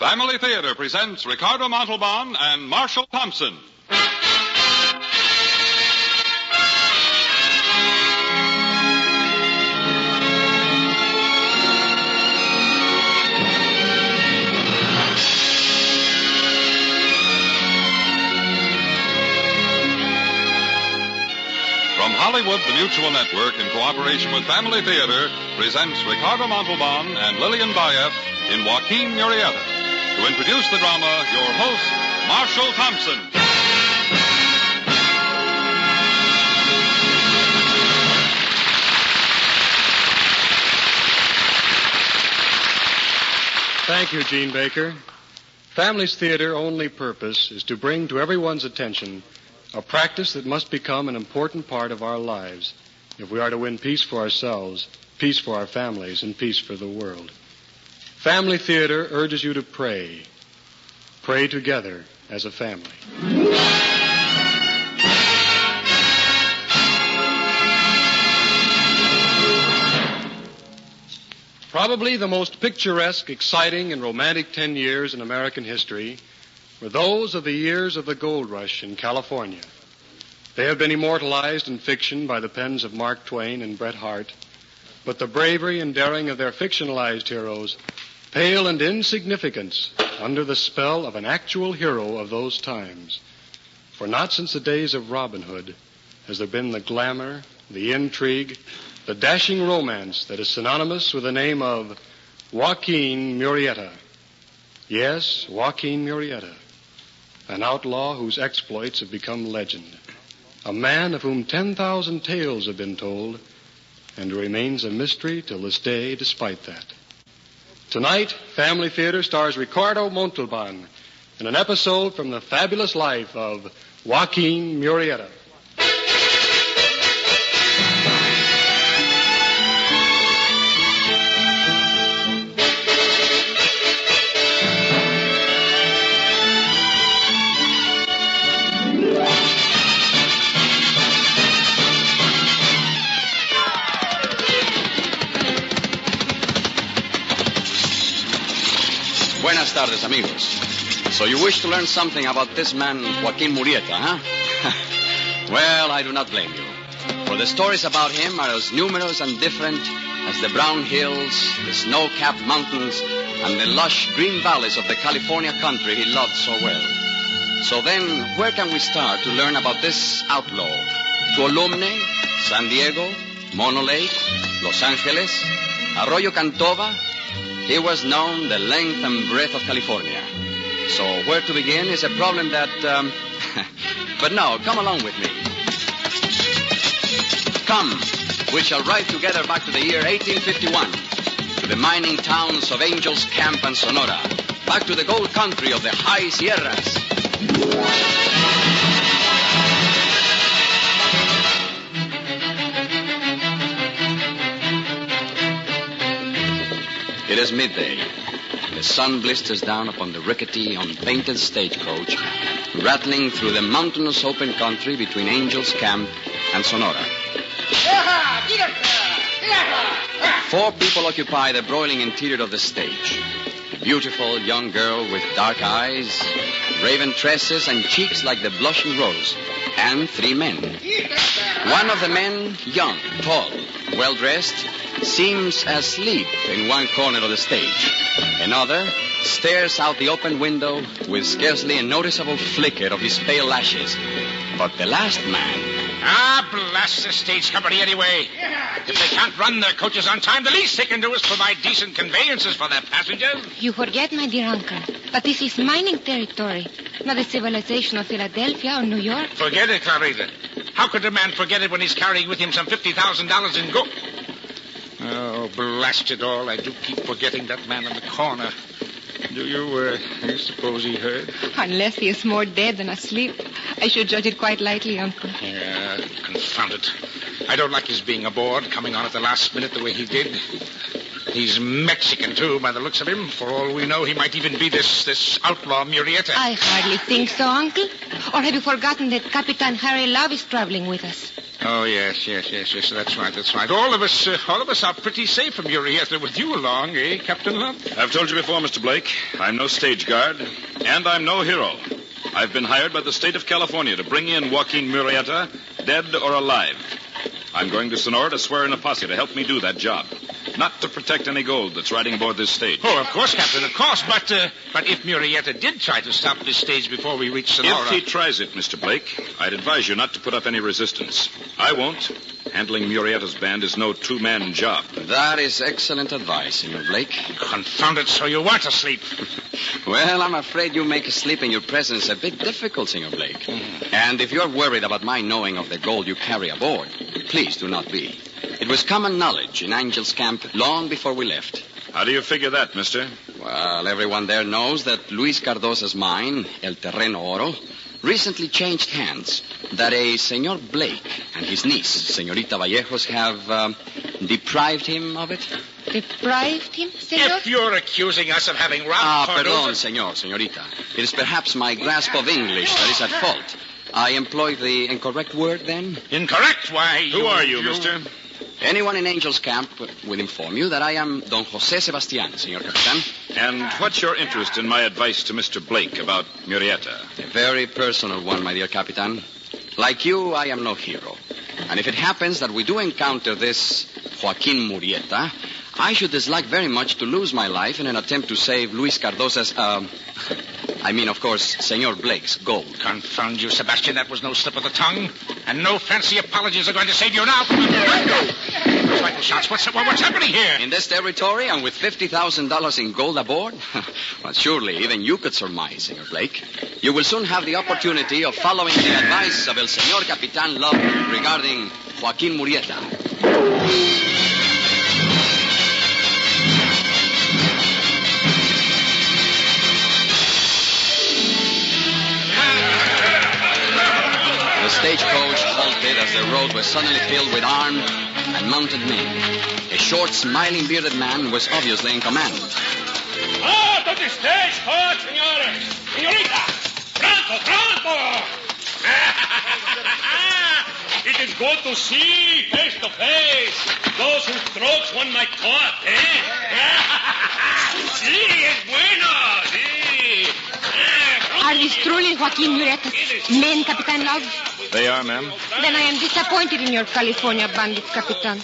Family Theater presents Ricardo Montalban and Marshall Thompson. From Hollywood, the Mutual Network, in cooperation with Family Theater, presents Ricardo Montalban and Lillian Bayef in Joaquin, Murrieta. To introduce the drama, your host, Marshall Thompson. Thank you, Gene Baker. Family's Theater's only purpose is to bring to everyone's attention a practice that must become an important part of our lives if we are to win peace for ourselves, peace for our families, and peace for the world. Family Theater urges you to pray. Pray together as a family. Probably the most picturesque, exciting, and romantic 10 years in American history were those of the years of the gold rush in California. They have been immortalized in fiction by the pens of Mark Twain and Bret Harte, but the bravery and daring of their fictionalized heroes pale in insignificance under the spell of an actual hero of those times. For not since the days of Robin Hood has there been the glamour, the intrigue, the dashing romance that is synonymous with the name of Joaquin Murrieta. Yes, Joaquin Murrieta, an outlaw whose exploits have become legend, a man of whom 10,000 tales have been told, and who remains a mystery till this day despite that. Tonight, Family Theater stars Ricardo Montalban in an episode from the fabulous life of Joaquin Murrieta. Buenas tardes, amigos. So you wish to learn something about this man, Joaquin Murrieta, huh? Well, I do not blame you. For the stories about him are as numerous and different as the brown hills, the snow-capped mountains, and the lush green valleys of the California country he loved so well. So then, where can we start to learn about this outlaw? Tuolumne, San Diego, Mono Lake, Los Angeles, Arroyo Cantova. He was known the length and breadth of California. So where to begin is a problem that... But no, come along with me. Come, we shall ride together back to the year 1851, to the mining towns of Angels Camp and Sonora, back to the gold country of the high Sierras. It is midday. The sun blisters down upon the rickety, unpainted stagecoach, rattling through the mountainous open country between Angels Camp and Sonora. 4 people occupy the broiling interior of the stage. A beautiful young girl with dark eyes, raven tresses, and cheeks like the blushing rose, and 3 men. One of the men, young, tall, well-dressed, seems asleep in one corner of the stage. Another stares out the open window with scarcely a noticeable flicker of his pale lashes. But the last man... blast the stage company anyway. If they can't run their coaches on time, the least they can do is provide decent conveyances for their passengers. You forget, my dear uncle, but this is mining territory, not the civilization of Philadelphia or New York. Forget it, Clarita. How could a man forget it when he's carrying with him some $50,000 in gold? Oh, blast it all. I do keep forgetting that man in the corner. Do you suppose he heard? Unless he is more dead than asleep. I should judge it quite lightly, Uncle. Yeah, confound it. I don't like his being aboard, coming on at the last minute the way he did. He's Mexican, too, by the looks of him. For all we know, he might even be this outlaw Murrieta. I hardly think so, Uncle. Or have you forgotten that Capitan Harry Love is traveling with us? Oh, yes. That's right. All of us are pretty safe from Murrieta with you along, eh, Captain Love? I've told you before, Mr. Blake, I'm no stage guard, and I'm no hero. I've been hired by the state of California to bring in Joaquin Murrieta, dead or alive. I'm going to Sonora to swear in a posse to help me do that job. Not to protect any gold that's riding aboard this stage. Oh, of course, Captain, of course. But if Murrieta did try to stop this stage before we reach Sonora... If he tries it, Mr. Blake, I'd advise you not to put up any resistance. I won't. Handling Murrieta's band is no two-man job. That is excellent advice, Senor Blake. Confound it, so you weren't asleep. Well, I'm afraid you make sleep in your presence a bit difficult, Senor Blake. Mm-hmm. And if you're worried about my knowing of the gold you carry aboard, please do not be. It was common knowledge in Angel's Camp long before we left. How do you figure that, mister? Well, everyone there knows that Luis Cardosa's mine, El Terreno Oro, recently changed hands. That a Senor Blake and his niece, Senorita Vallejos, have deprived him of it. Deprived him, senor? If you're accusing us of having robbed pardon, senorita. It is perhaps my grasp of English that is at fault. I employ the incorrect word, then? Incorrect? Why, Who are you, mister? Anyone in Angel's Camp will inform you that I am Don Jose Sebastian, Senor Capitan. And what's your interest in my advice to Mr. Blake about Murrieta? A very personal one, my dear Capitan. Like you, I am no hero. And if it happens that we do encounter this Joaquin Murrieta, I should dislike very much to lose my life in an attempt to save Luis Cardosa's, of course, Senor Blake's gold. Confound you, Sebastian. That was no slip of the tongue. And no fancy apologies are going to save you now. Rifle shots. What's happening here? In this territory and with $50,000 in gold aboard? Well, surely even you could surmise, Senor Blake. You will soon have the opportunity of following the advice of El Senor Capitan Love regarding Joaquin Murrieta. The stagecoach halted as the road was suddenly filled with armed and mounted men. A short, smiling, bearded man was obviously in command. Out of the stagecoach, senores! Senorita! Pronto! It is good to see face to face those whose throats one might cut, eh? Sí, es bueno, sí. Are these truly Joaquin Murrieta's men, Capitan Love? They are, ma'am. Then I am disappointed in your California bandits, Capitan.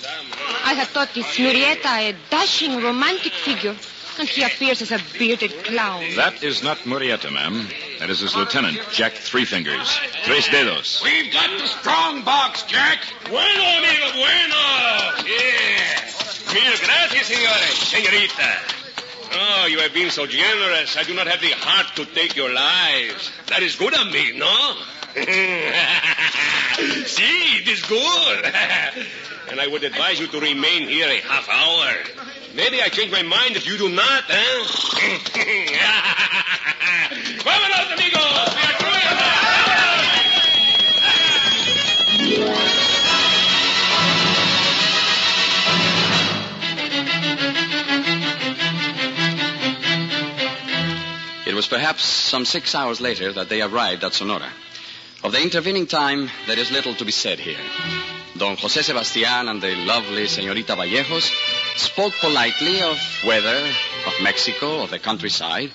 I had thought this Murrieta a dashing, romantic figure, and he appears as a bearded clown. That is not Murrieta, ma'am. That is his lieutenant, Jack Three Fingers. Tres Dedos. We've got the strong box, Jack. Bueno, amigo, bueno. Yeah. Mil gracias, señorita. Oh, you have been so generous. I do not have the heart to take your lives. That is good of me, no? See, it is good. And I would advise you to remain here a half hour. Maybe I change my mind if you do not, eh? Vámonos, amigos. We are through. It was perhaps some 6 hours later that they arrived at Sonora. Of the intervening time, there is little to be said here. Don Jose Sebastian and the lovely Senorita Vallejos spoke politely of weather, of Mexico, of the countryside,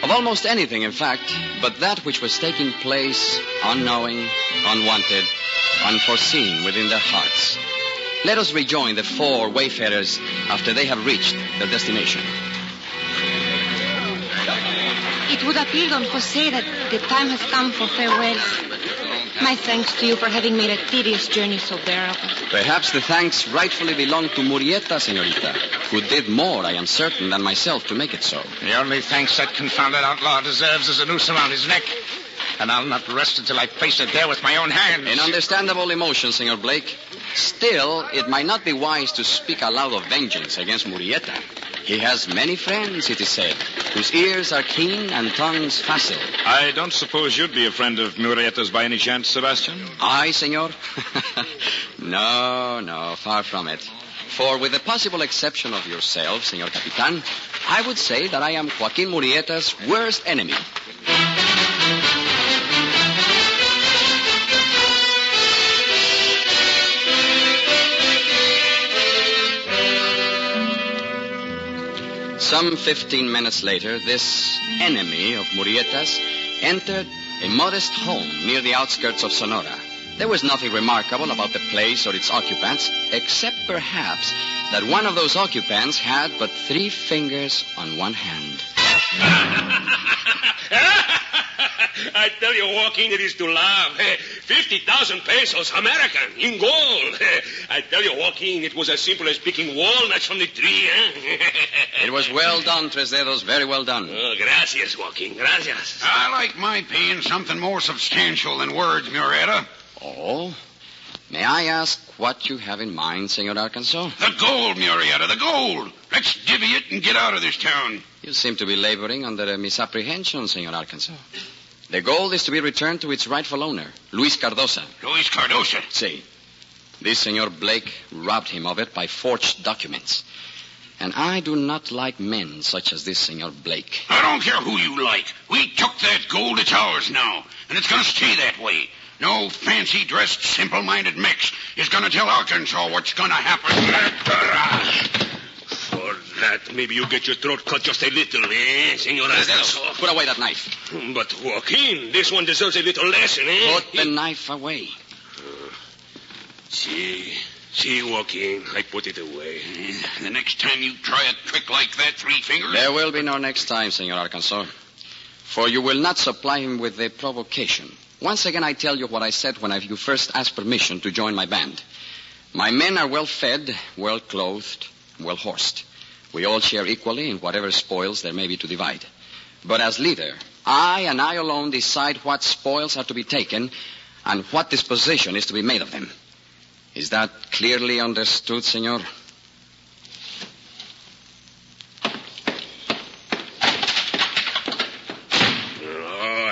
of almost anything, in fact, but that which was taking place unknowing, unwanted, unforeseen within their hearts. Let us rejoin the four wayfarers after they have reached their destination. It would appear, Don Jose, that the time has come for farewells. My thanks to you for having made a tedious journey so bearable. Perhaps the thanks rightfully belong to Murrieta, senorita, who did more, I am certain, than myself to make it so. The only thanks that confounded outlaw deserves is a noose around his neck. And I'll not rest until I place it there with my own hands. An understandable emotion, Senor Blake. Still, it might not be wise to speak aloud of vengeance against Murrieta. He has many friends, it is said, whose ears are keen and tongues facile. I don't suppose you'd be a friend of Murrieta's by any chance, Sebastian? I, senor? No, far from it. For with the possible exception of yourself, Senor Capitan, I would say that I am Joaquin Murrieta's worst enemy. Some 15 minutes later, this enemy of Murrieta's entered a modest home near the outskirts of Sonora. There was nothing remarkable about the place or its occupants, except perhaps that one of those occupants had but 3 fingers on one hand. I tell you, Joaquin, it is to laugh. 50,000 pesos, American, in gold. I tell you, Joaquin, it was as simple as picking walnuts from the tree. It was well done, Tres Dedos, very well done. Oh, gracias, Joaquin, gracias. I like my pay in something more substantial than words, Murrieta. Oh? May I ask what you have in mind, Senor Arkansas? The gold, Murrieta, the gold. Let's divvy it and get out of this town. You seem to be laboring under a misapprehension, Senor Arkansas. The gold is to be returned to its rightful owner, Luis Cardosa. Luis Cardosa? See, this Senor Blake robbed him of it by forged documents. And I do not like men such as this Senor Blake. I don't care who you like. We took that gold. It's ours now. And it's going to stay that way. No fancy-dressed, simple-minded mix is going to tell Arkansas what's going to happen. For that, maybe you get your throat cut just a little, Senor Arkansas? Put away that knife. But, Joaquin, this one deserves a little lesson, Put the knife away. See, Joaquin, I put it away. The next time you try a trick like that, 3 fingers... There will be no next time, Senor Arkansas. For you will not supply him with a provocation. Once again, I tell you what I said when you first asked permission to join my band. My men are well fed, well clothed, well horsed. We all share equally in whatever spoils there may be to divide. But as leader, I and I alone decide what spoils are to be taken and what disposition is to be made of them. Is that clearly understood, senor?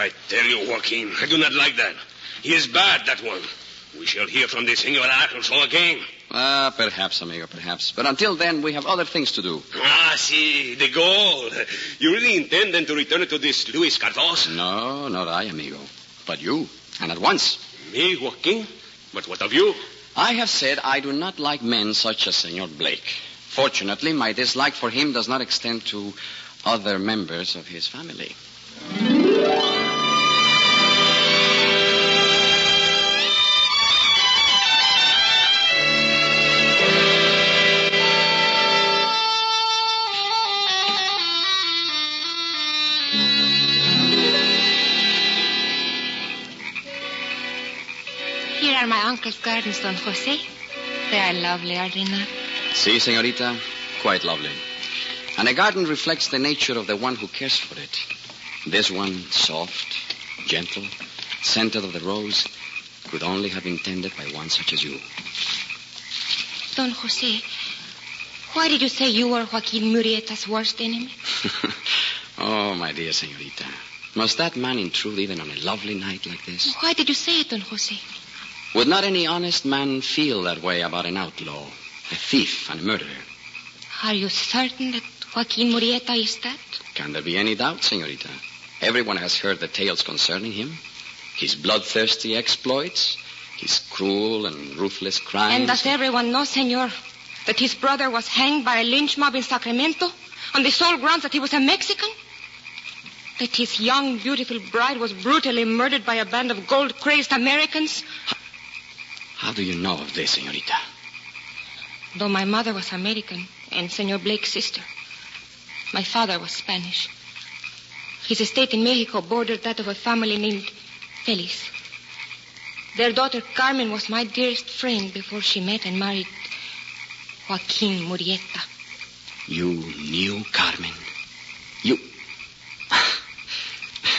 I tell you, Joaquin, I do not like that. He is bad, that one. We shall hear from the Senor Arkansas again. Perhaps, amigo, perhaps. But until then, we have other things to do. See, the gold. You really intend then to return it to this Luis Cardosa? No, not I, amigo. But you, and at once. Me, Joaquin? But what of you? I have said I do not like men such as Senor Blake. Fortunately, my dislike for him does not extend to other members of his family. Here are my uncle's gardens, Don Jose. They are lovely, are they not? Si, senorita, quite lovely. And a garden reflects the nature of the one who cares for it. This one, soft, gentle, scented of the rose, could only have been tended by one such as you. Don Jose, why did you say you were Joaquin Murrieta's worst enemy? Oh, my dear senorita, must that man intrude even on a lovely night like this? Why did you say it, Don Jose? Would not any honest man feel that way about an outlaw, a thief, and a murderer? Are you certain that Joaquin Murrieta is that? Can there be any doubt, senorita? Everyone has heard the tales concerning him. His bloodthirsty exploits, his cruel and ruthless crimes. And does everyone know, senor, that his brother was hanged by a lynch mob in Sacramento on the sole grounds that he was a Mexican? That his young, beautiful bride was brutally murdered by a band of gold-crazed Americans? How do you know of this, senorita? Though my mother was American and Senor Blake's sister, my father was Spanish. His estate in Mexico bordered that of a family named Feliz. Their daughter Carmen was my dearest friend before she met and married Joaquin Murrieta. You knew Carmen? You...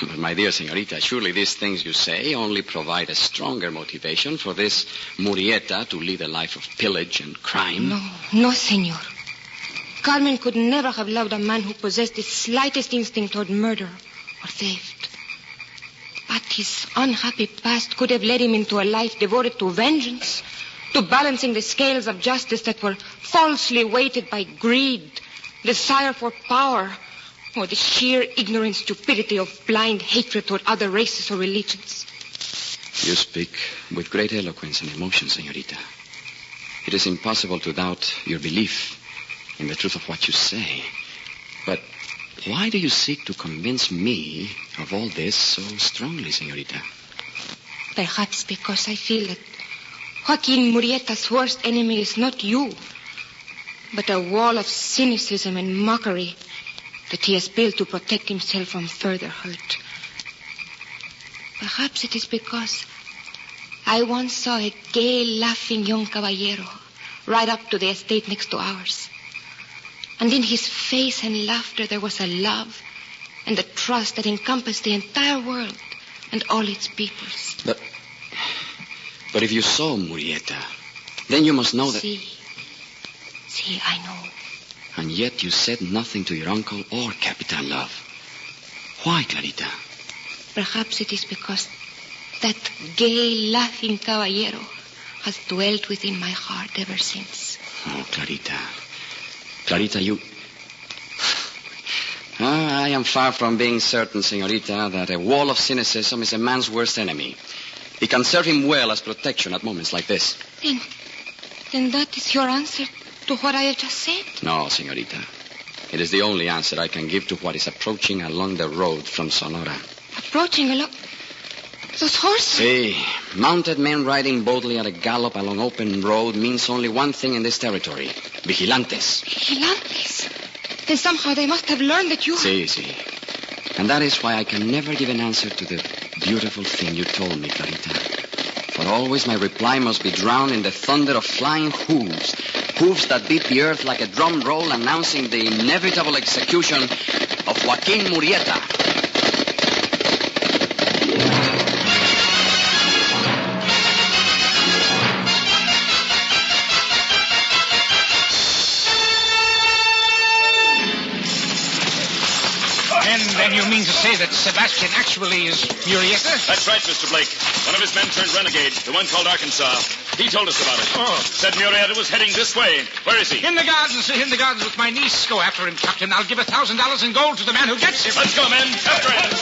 But, my dear senorita, surely these things you say only provide a stronger motivation for this Murrieta to lead a life of pillage and crime. No, senor. Carmen could never have loved a man who possessed the slightest instinct toward murder or theft. But his unhappy past could have led him into a life devoted to vengeance, to balancing the scales of justice that were falsely weighted by greed, desire for power, or the sheer ignorant stupidity of blind hatred toward other races or religions. You speak with great eloquence and emotion, senorita. It is impossible to doubt your belief in the truth of what you say. But why do you seek to convince me of all this so strongly, señorita? Perhaps because I feel that Joaquin Murrieta's worst enemy is not you, but a wall of cynicism and mockery that he has built to protect himself from further hurt. Perhaps it is because I once saw a gay, laughing young caballero ride up to the estate next to ours. And in his face and laughter there was a love and a trust that encompassed the entire world and all its peoples. But if you saw Murrieta, then you must know that... See, I know. And yet you said nothing to your uncle or Capitan Love. Why, Clarita? Perhaps it is because that gay, laughing caballero has dwelt within my heart ever since. Oh, Clarita. Clarita, you... I am far from being certain, señorita, that a wall of cynicism is a man's worst enemy. It can serve him well as protection at moments like this. Then that is your answer to what I have just said? No, señorita. It is the only answer I can give to what is approaching along the road from Sonora. Approaching along... Those horses? See, mounted men riding boldly at a gallop along open road means only one thing in this territory. Vigilantes. Vigilantes? Then somehow they must have learned that you... See. And that is why I can never give an answer to the beautiful thing you told me, Clarita. For always my reply must be drowned in the thunder of flying hooves. Hooves that beat the earth like a drum roll announcing the inevitable execution of Joaquin Murrieta. Then you mean to say that Sebastian actually is Murrieta? That's right, Mr. Blake. One of his men turned renegade, the one called Arkansas. He told us about it. Oh. Said Murrieta was heading this way. Where is he? In the gardens with my niece. Go after him, Captain. I'll give $1,000 in gold to the man who gets him. Let's go, men. After him.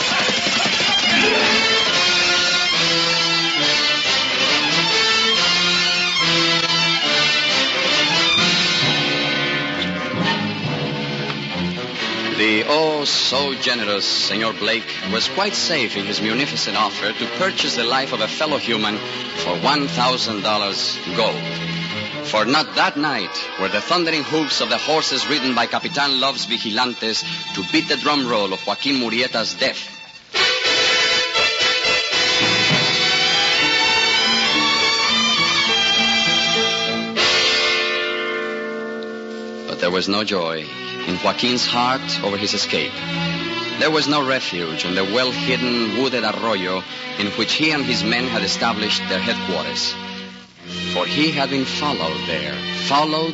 The so generous Senor Blake was quite safe in his munificent offer to purchase the life of a fellow human for $1,000 gold. For not that night were the thundering hoofs of the horses ridden by Capitan Love's vigilantes to beat the drum roll of Joaquin Murrieta's death. But there was no joy in Joaquin's heart over his escape. There was no refuge in the well-hidden wooded arroyo in which he and his men had established their headquarters. For he had been followed there, followed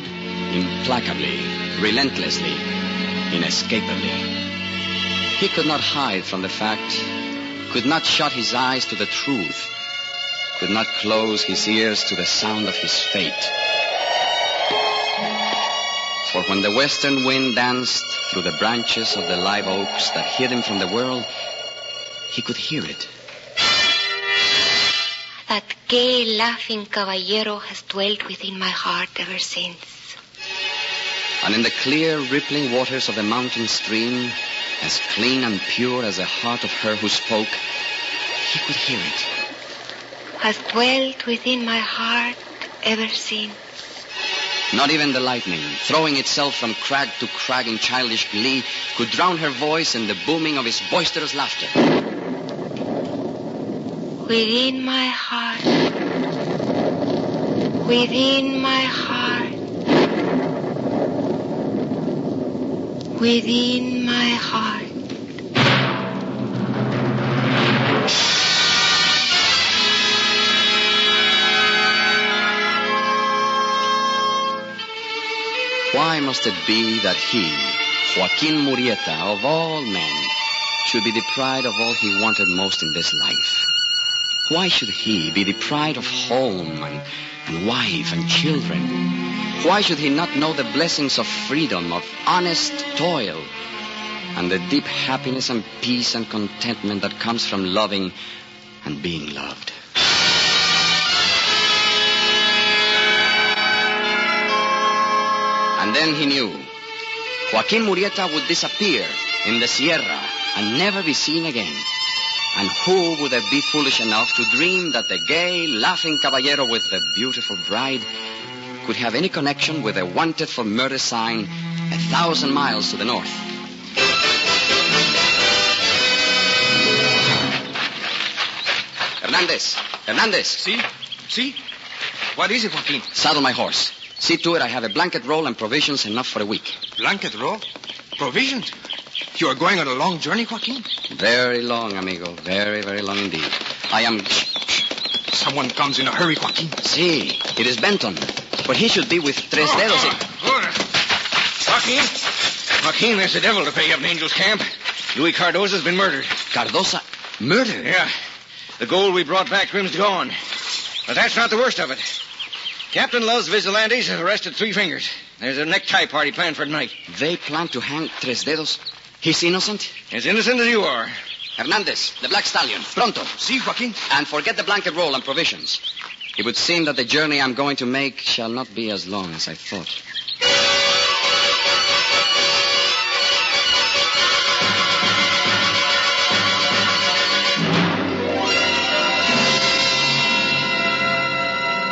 implacably, relentlessly, inescapably. He could not hide from the fact, could not shut his eyes to the truth, could not close his ears to the sound of his fate. For when the western wind danced through the branches of the live oaks that hid him from the world, he could hear it. That gay, laughing caballero has dwelt within my heart ever since. And in the clear, rippling waters of the mountain stream, as clean and pure as the heart of her who spoke, he could hear it. Has dwelt within my heart ever since. Not even the lightning, throwing itself from crag to crag in childish glee, could drown her voice in the booming of his boisterous laughter. Within my heart. Within my heart. Within my heart. Why must it be that he, Joaquin Murrieta, of all men, should be deprived of all he wanted most in this life? Why should he be deprived of home and wife and children? Why should he not know the blessings of freedom, of honest toil, and the deep happiness and peace and contentment that comes from loving and being loved? And then he knew. Joaquin Murrieta would disappear in the Sierra and never be seen again. And who would have been foolish enough to dream that the gay, laughing caballero with the beautiful bride could have any connection with a wanted for murder sign 1,000 miles to the north? Hernandez. See? What is it, Joaquin? Saddle my horse. See to it I have a blanket roll and provisions enough for a week. Blanket roll? Provisions? You are going on a long journey, Joaquin? Very long, amigo. Very, very long indeed. I am... Someone comes in a hurry, Joaquin. See, it is Benton. But he should be with Tres Dedos. Joaquin, there's the devil to pay up in Angel's camp. Louis Cardoza's been murdered. Cardoza? Murder? Yeah. The gold we brought back to him's gone. But that's not the worst of it. Captain Love's vigilantes have arrested Three Fingers. There's a necktie party planned for tonight. They plan to hang Tres Dedos? He's innocent? As innocent as you are. Hernandez, the Black Stallion. Pronto. See, Joaquin? And forget the blanket roll and provisions. It would seem that the journey I'm going to make shall not be as long as I thought.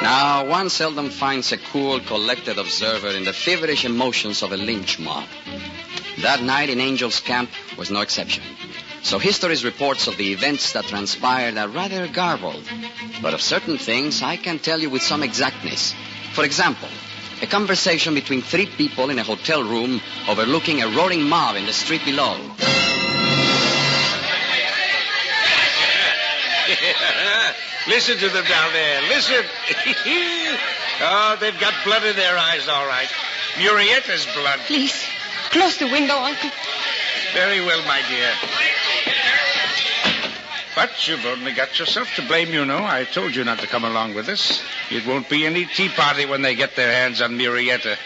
Now, one seldom finds a cool, collected observer in the feverish emotions of a lynch mob. That night in Angel's camp was no exception. So history's reports of the events that transpired are rather garbled. But of certain things I can tell you with some exactness. For example, a conversation between three people in a hotel room overlooking a roaring mob in the street below. Listen to them down there. Listen. Oh, they've got blood in their eyes, all right. Murrieta's blood. Please, close the window, Uncle. Very well, my dear. But you've only got yourself to blame, you know. I told you not to come along with us. It won't be any tea party when they get their hands on Murrieta.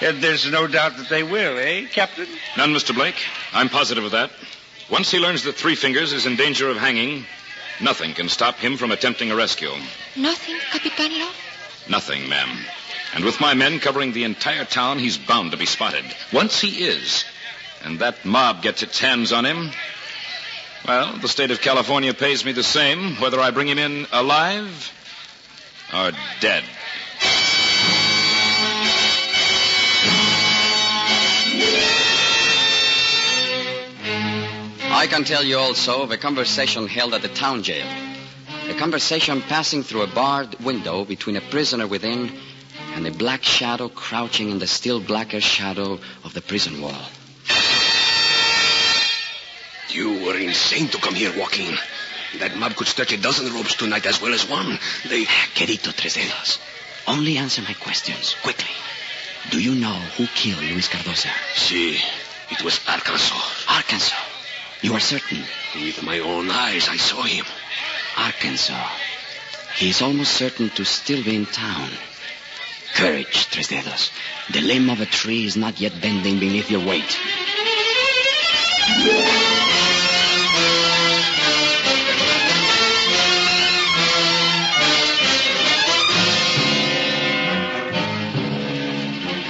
And there's no doubt that they will, eh, Captain? None, Mr. Blake. I'm positive of that. Once he learns that Three Fingers is in danger of hanging, nothing can stop him from attempting a rescue. Nothing, Capitan Love? Nothing, ma'am. And with my men covering the entire town, he's bound to be spotted. Once he is, and that mob gets its hands on him, well, the state of California pays me the same, whether I bring him in alive or dead. I can tell you also of a conversation held at the town jail. A conversation passing through a barred window between a prisoner within and a black shadow crouching in the still blacker shadow of the prison wall. You were insane to come here, Joaquin. That mob could stretch a dozen ropes tonight as well as one. They... Querido Tres Dedos, only answer my questions, quickly. Do you know who killed Luis Cardoza? Si, it was Arkansas. Arkansas? You are certain? With my own eyes, I saw him. Arkansas. He is almost certain to still be in town. Courage, Tres Dedos. The limb of a tree is not yet bending beneath your weight.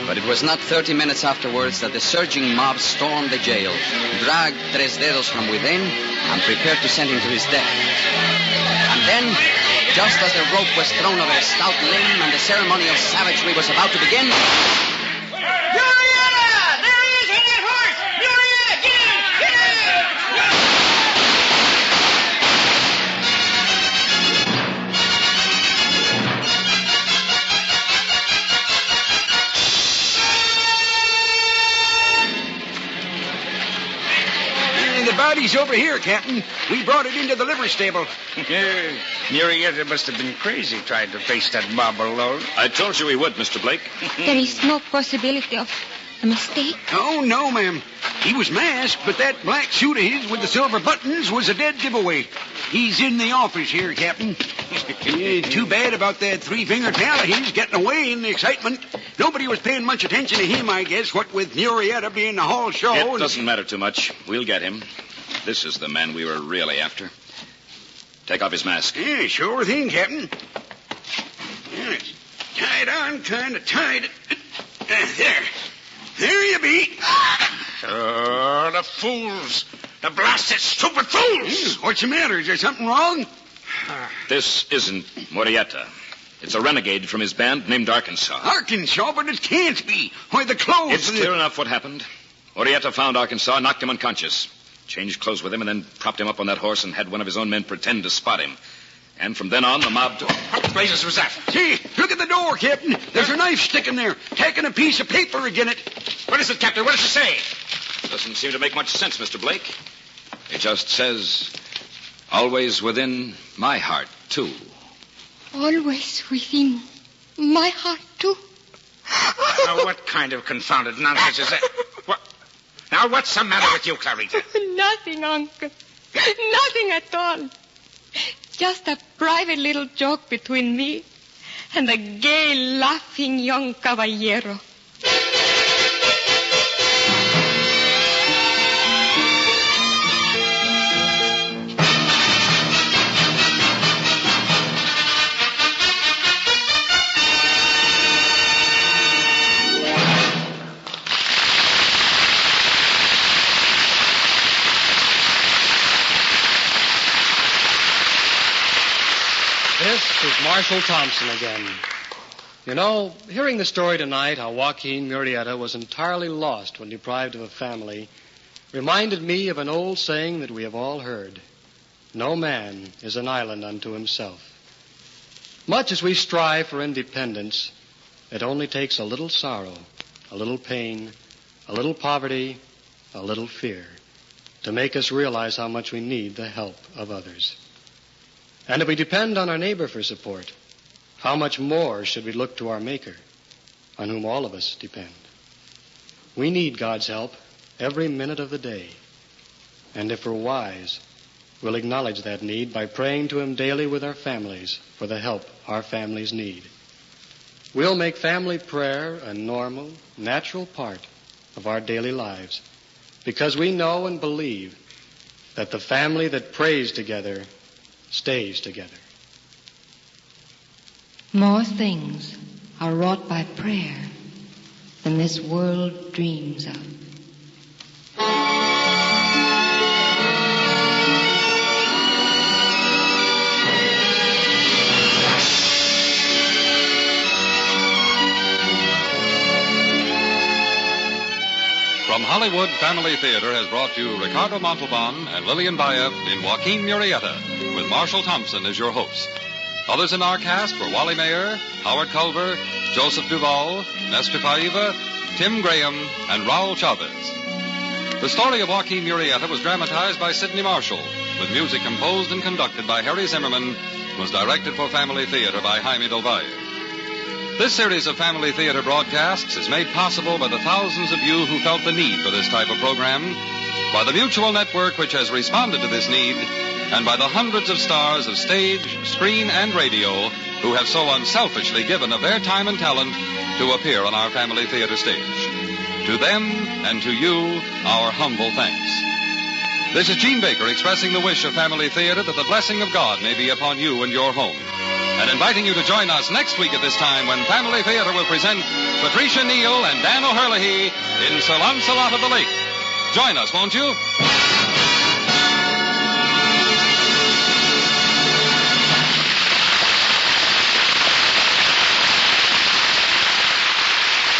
But it was not 30 minutes afterwards that the surging mob stormed the jail, dragged Tres Dedos from within, and prepared to send him to his death. And then, just as the rope was thrown over a stout limb and the ceremony of savagery was about to begin... Murrieta! There he is on that horse! Murrieta, get him! Get him! The body's over here, Captain. We brought it into the livery stable. Murrieta must have been crazy trying to face that mob alone. I told you he would, Mr. Blake. There is no possibility of a mistake. Oh, no, ma'am. He was masked, but that black suit of his with the silver buttons was a dead giveaway. He's in the office here, Captain. Too bad about that three-fingered pal of his getting away in the excitement. Nobody was paying much attention to him, I guess, what with Murrieta being the hall show. It doesn't matter too much. We'll get him. This is the man we were really after. Take off his mask. Yeah, sure thing, Captain. Yeah, it's tied on, kind of tied. There. There you be. Oh, the fools. The blasted stupid fools. What's the matter? Is there something wrong? This isn't Murrieta. It's a renegade from his band named Arkansas. Arkansas, but it can't be. Why, the clothes... It's clear enough what happened. Murrieta found Arkansas, knocked him unconscious, changed clothes with him, and then propped him up on that horse and had one of his own men pretend to spot him. And from then on, the mob... What blazes was that? See, look at the door, Captain. There's a knife sticking there, tacking a piece of paper against it. What is it, Captain? What does it say? Doesn't seem to make much sense, Mr. Blake. It just says, always within my heart, too. Always within my heart, too. Now, what kind of confounded nonsense is that? What? Now, what's the matter with you, Clarita? Nothing, Uncle. Nothing at all. Just a private little joke between me and the gay, laughing young caballero. This is Marshal Thompson again. You know, hearing the story tonight how Joaquin Murrieta was entirely lost when deprived of a family reminded me of an old saying that we have all heard. No man is an island unto himself. Much as we strive for independence, it only takes a little sorrow, a little pain, a little poverty, a little fear to make us realize how much we need the help of others. And if we depend on our neighbor for support, how much more should we look to our Maker, on whom all of us depend? We need God's help every minute of the day. And if we're wise, we'll acknowledge that need by praying to Him daily with our families for the help our families need. We'll make family prayer a normal, natural part of our daily lives because we know and believe that the family that prays together stays together. More things are wrought by prayer than this world dreams of. From Hollywood, Family Theater has brought you Ricardo Montalban and Lillian Baeff in Joaquin Murrieta, with Marshal Thompson as your host. Others in our cast were Wally Mayer, Howard Culver, Joseph Duvall, Nestor Paiva, Tim Graham, and Raul Chavez. The story of Joaquin Murrieta was dramatized by Sidney Marshall, with music composed and conducted by Harry Zimmerman, was directed for Family Theater by Jaime Del Valle. This series of Family Theater broadcasts is made possible by the thousands of you who felt the need for this type of program, by the Mutual Network which has responded to this need, and by the hundreds of stars of stage, screen, and radio who have so unselfishly given of their time and talent to appear on our Family Theater stage. To them and to you, our humble thanks. This is Gene Baker expressing the wish of Family Theater that the blessing of God may be upon you and your home, and inviting you to join us next week at this time when Family Theater will present Patricia Neal and Dan O'Herlihy in Sir Lancelot of the Lake. Join us, won't you?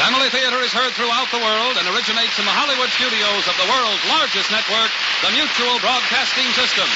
Family Theater is heard throughout the world and originates in the Hollywood studios of the world's largest network, the Mutual Broadcasting System.